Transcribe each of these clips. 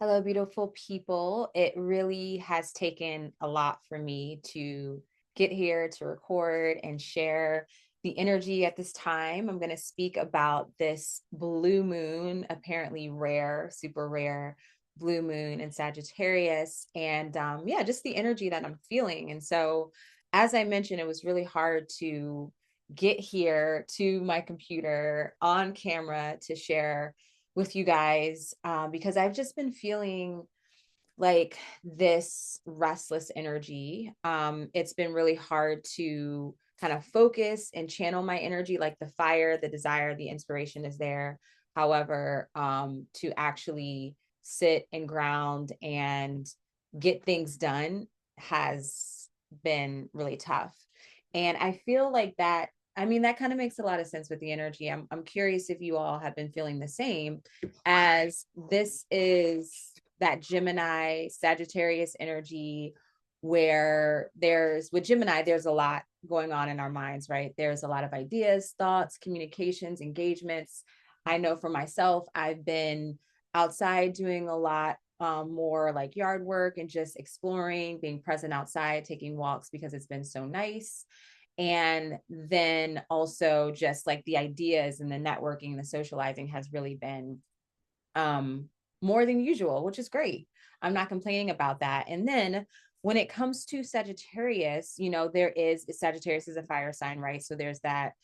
Hello, beautiful people. It really has taken a lot for me to get here to record and share the energy at this time. I'm going to speak about this blue moon, apparently rare, super rare blue moon in Sagittarius, and yeah, just the energy that I'm feeling. And so, as I mentioned, it was really hard to get here to my computer on camera to share with you guys because I've just been feeling like this restless energy. It's been really hard to kind of focus and channel my energy, like the fire, the desire, the inspiration is there. However, to actually sit and ground and get things done has been really tough. And I feel like that, I mean, that kind of makes a lot of sense with the energy. I'm curious if you all have been feeling the same, as this is that Gemini Sagittarius energy where there's with Gemini, there's a lot going on in our minds, right? There's a lot of ideas, thoughts, communications, engagements. I know for myself, I've been outside doing a lot more like yard work and just exploring, being present outside, taking walks because it's been so nice. And then also just like the ideas and the networking, the socializing has really been um, more than usual, which is great. I'm not complaining about that. And then when it comes to Sagittarius, there is Sagittarius is a fire sign, right? So there's that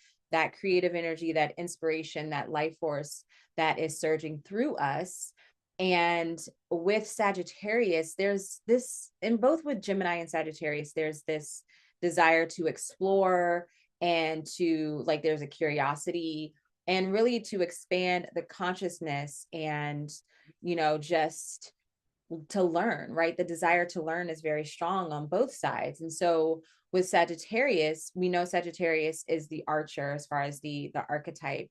creative energy, that inspiration, that life force that is surging through us. And with Sagittarius, there's this, and both with Gemini and Sagittarius, there's this desire to explore and to like, there's a curiosity and really to expand the consciousness and just to learn, right? The desire to learn is very strong on both sides. And so with Sagittarius, we know Sagittarius is the archer as far as the archetype,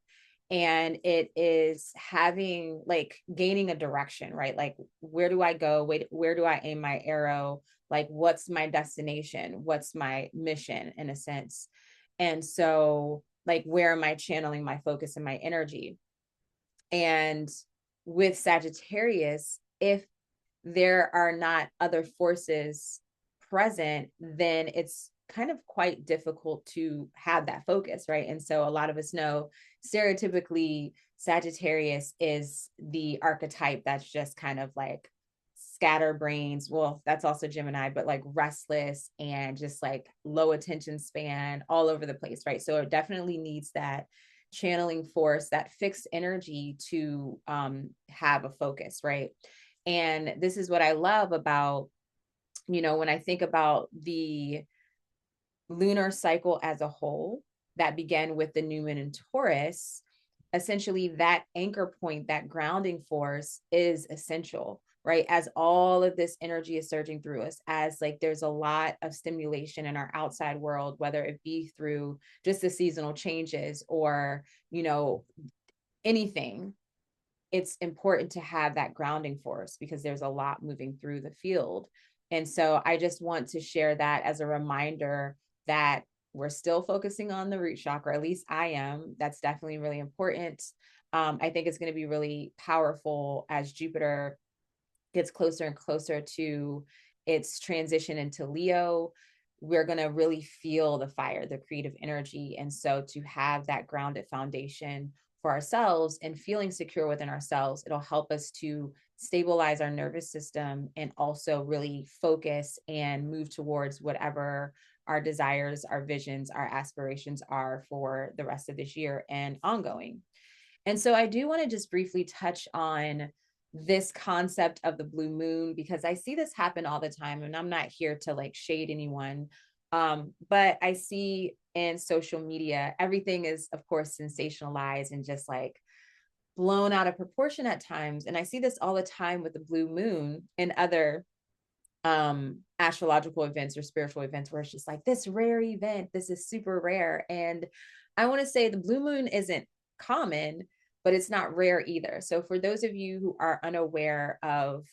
and it is having like gaining a direction, right? Like, where do I go? Where do I aim my arrow? Like, what's my destination? What's my mission in a sense? And so like, where am I channeling my focus and my energy? And with Sagittarius, if there are not other forces present, then it's kind of quite difficult to have that focus, right? And so a lot of us know stereotypically Sagittarius is the archetype that's just kind of like scatterbrains. Well, that's also Gemini, but like restless and just like low attention span all over the place, right? So it definitely needs that channeling force, that fixed energy to have a focus, right? And this is what I love about, when I think about the lunar cycle as a whole that began with the new moon in Taurus, essentially that anchor point, that grounding force is essential, right? As all of this energy is surging through us, as like there's a lot of stimulation in our outside world, whether it be through just the seasonal changes or, anything, it's important to have that grounding force because there's a lot moving through the field. And so I just want to share that as a reminder that we're still focusing on the root chakra, at least I am. That's definitely really important. I think it's going to be really powerful as Jupiter gets closer and closer to its transition into Leo. We're going to really feel the fire, the creative energy. And so to have that grounded foundation for ourselves and feeling secure within ourselves, it'll help us to stabilize our nervous system and also really focus and move towards whatever our desires, our visions, our aspirations are for the rest of this year and ongoing. And so I do want to just briefly touch on this concept of the blue moon because I see this happen all the time, and I'm not here to like shade anyone. But I see in social media, everything is, of course, sensationalized and just like blown out of proportion at times. And I see this all the time with the blue moon and other astrological events or spiritual events where it's just like this rare event, this is super rare. And I want to say the blue moon isn't common, but it's not rare either. So for those of you who are unaware of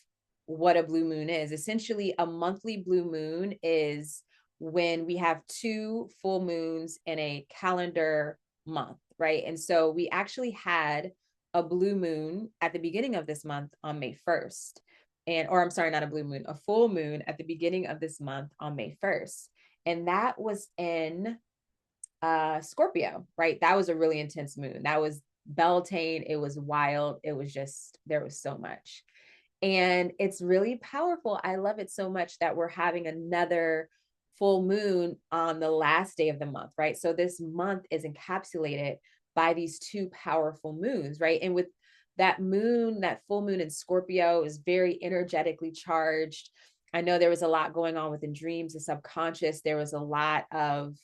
what a blue moon is, essentially a monthly blue moon is when we have two full moons in a calendar month, right? And so we actually had a blue moon at the beginning of this month on May 1st. or I'm sorry, not a blue moon, a full moon at the beginning of this month on May 1st. And that was in Scorpio, right? That was a really intense moon. That was Beltane. It was wild. It was just, there was so much. And it's really powerful. I love it so much that we're having another full moon on the last day of the month, right? So this month is encapsulated by these two powerful moons, right? And with that moon, that full moon in Scorpio is very energetically charged. I know there was a lot going on within dreams, the subconscious. There was a lot of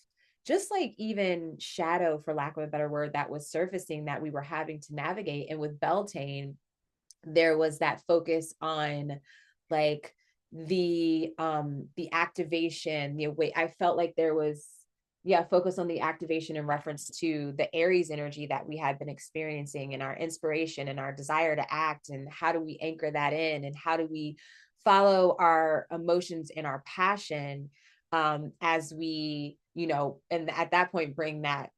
just like even shadow, for lack of a better word, that was surfacing that we were having to navigate. And with Beltane, there was that focus on like the activation, the way I felt like there was, yeah, focus on the activation in reference to the Aries energy that we had been experiencing and our inspiration and our desire to act, and how do we anchor that in, and how do we follow our emotions and our passion, as we, and at that point bring that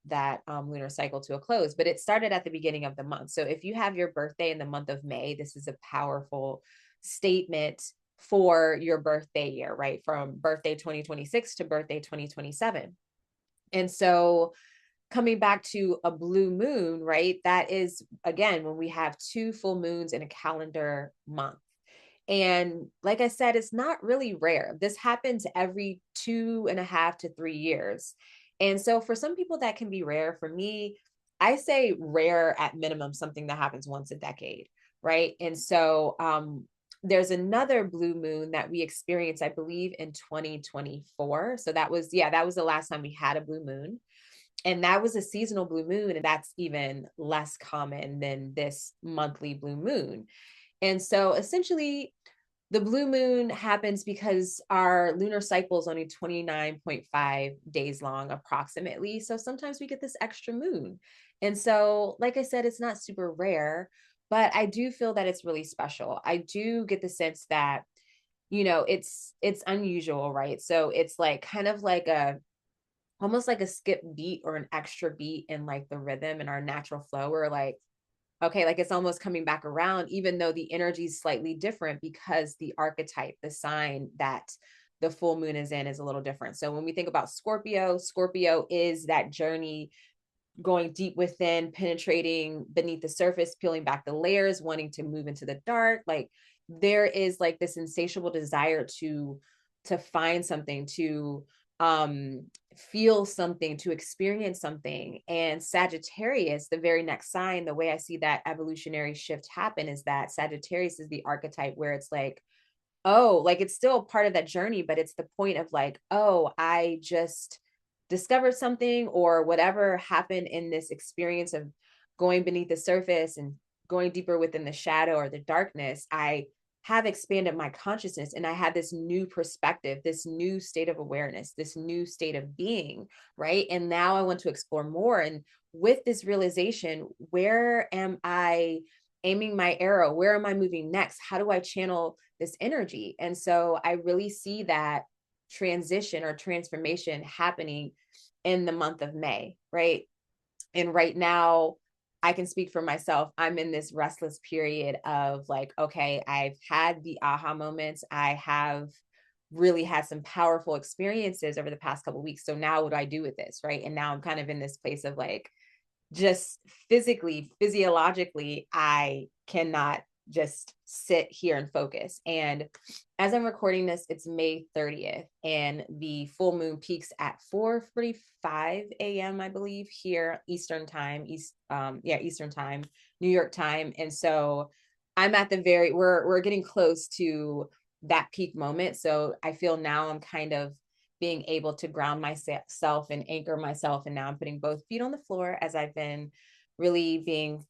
lunar cycle to a close. But it started at the beginning of the month. So if you have your birthday in the month of May, this is a powerful statement for your birthday year, right? From birthday 2026 to birthday 2027. And so coming back to a blue moon, right? That is, again, when we have two full moons in a calendar month. And like I said, it's not really rare. This happens every 2.5 to 3 years. And so for some people that can be rare. For me, I say rare at minimum, something that happens once a decade, right? And so there's another blue moon that we experienced, I believe, in 2024. So that was, yeah, that was the last time we had a blue moon. And that was a seasonal blue moon. And that's even less common than this monthly blue moon. And so essentially, the blue moon happens because our lunar cycle is only 29.5 days long, approximately. So sometimes we get this extra moon. And so, like I said, it's not super rare, but I do feel that it's really special. I do get the sense that, it's unusual, right? So it's like kind of like almost like a skip beat or an extra beat in like the rhythm and our natural flow. We're like, okay, like it's almost coming back around, even though the energy is slightly different because the archetype, the sign that the full moon is in, is a little different. So when we think about Scorpio, Scorpio is that journey going deep within, penetrating beneath the surface, peeling back the layers, wanting to move into the dark. Like there is like this insatiable desire to find something, to feel something, to experience something. And Sagittarius, the very next sign, the way I see that evolutionary shift happen is that Sagittarius is the archetype where it's like, oh, like it's still part of that journey, but it's the point of like, oh, I just discovered something, or whatever happened in this experience of going beneath the surface and going deeper within the shadow or the darkness. I have expanded my consciousness, and I had this new perspective, this new state of awareness, this new state of being, right? And now I want to explore more. And with this realization, where am I aiming my arrow? Where am I moving next? How do I channel this energy? And so I really see that transition or transformation happening in the month of May, right? And right now, I can speak for myself. I'm in this restless period of like, okay, I've had the aha moments. I have really had some powerful experiences over the past couple of weeks. So now what do I do with this? Right. And now I'm kind of in this place of like, just physically, physiologically, I cannot just sit here and focus. And as I'm recording this, it's May 30th, and the full moon peaks at 4:45 a.m., I believe, here Eastern time, Eastern time, New York time. And so I'm at the we're getting close to that peak moment. So I feel now I'm kind of being able to ground myself and anchor myself. And now I'm putting both feet on the floor, as I've been really being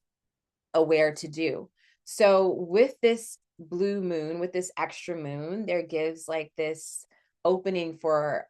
aware to do. So with this blue moon, with this extra moon, there gives like this opening for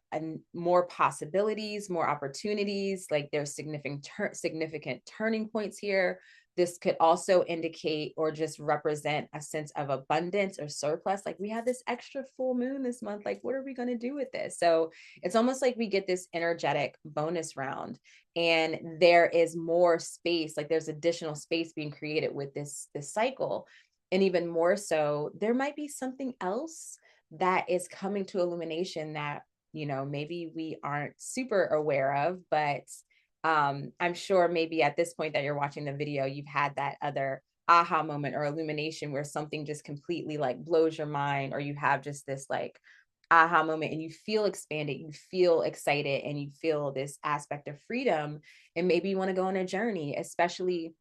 more possibilities, more opportunities. Like there's significant turning points here. This could also indicate or just represent a sense of abundance or surplus. Like we have this extra full moon this month. Like, what are we going to do with this? So it's almost like we get this energetic bonus round, and there is more space. Like there's additional space being created with this cycle. And even more so, there might be something else that is coming to illumination that, maybe we aren't super aware of, but I'm sure maybe at this point that you're watching the video, you've had that other aha moment or illumination where something just completely like blows your mind, or you have just this like aha moment and you feel expanded, you feel excited, and you feel this aspect of freedom. And maybe you want to go on a journey, especially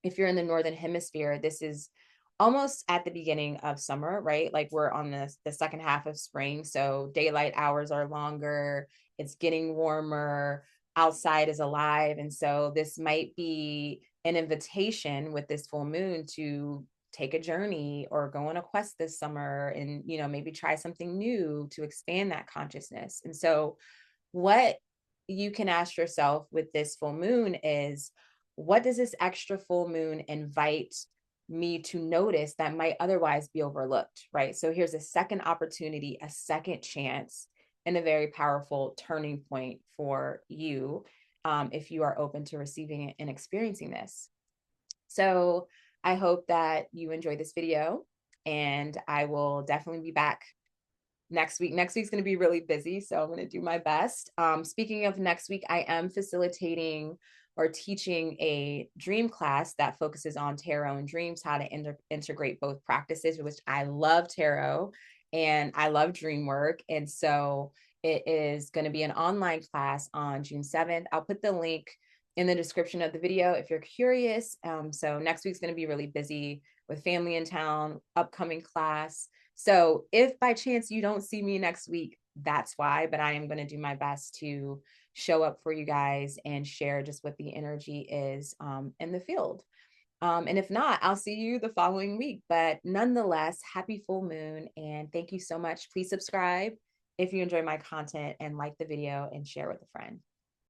if you're in the northern hemisphere. This is almost at the beginning of summer, right? Like we're on the second half of spring, so daylight hours are longer, it's getting warmer, outside is alive. And so this might be an invitation with this full moon to take a journey or go on a quest this summer, and maybe try something new to expand that consciousness. And so what you can ask yourself with this full moon is, what does this extra full moon invite me to notice that might otherwise be overlooked, right? So here's a second opportunity, a second chance, and a very powerful turning point for you, if you are open to receiving it and experiencing this. So I hope that you enjoy this video, and I will definitely be back next week. Next week's going to be really busy, so I'm going to do my best. Speaking of next week, I am facilitating or teaching a dream class that focuses on tarot and dreams, how to integrate both practices, which I love tarot and I love dream work. And so it is going to be an online class on June 7th. I'll put the link in the description of the video if you're curious. So next week's going to be really busy with family in town, upcoming class. So if by chance you don't see me next week, that's why, but I am going to do my best to show up for you guys and share just what the energy is in the field. And if not, I'll see you the following week. But nonetheless, happy full moon. And thank you so much. Please subscribe if you enjoy my content, and like the video and share with a friend.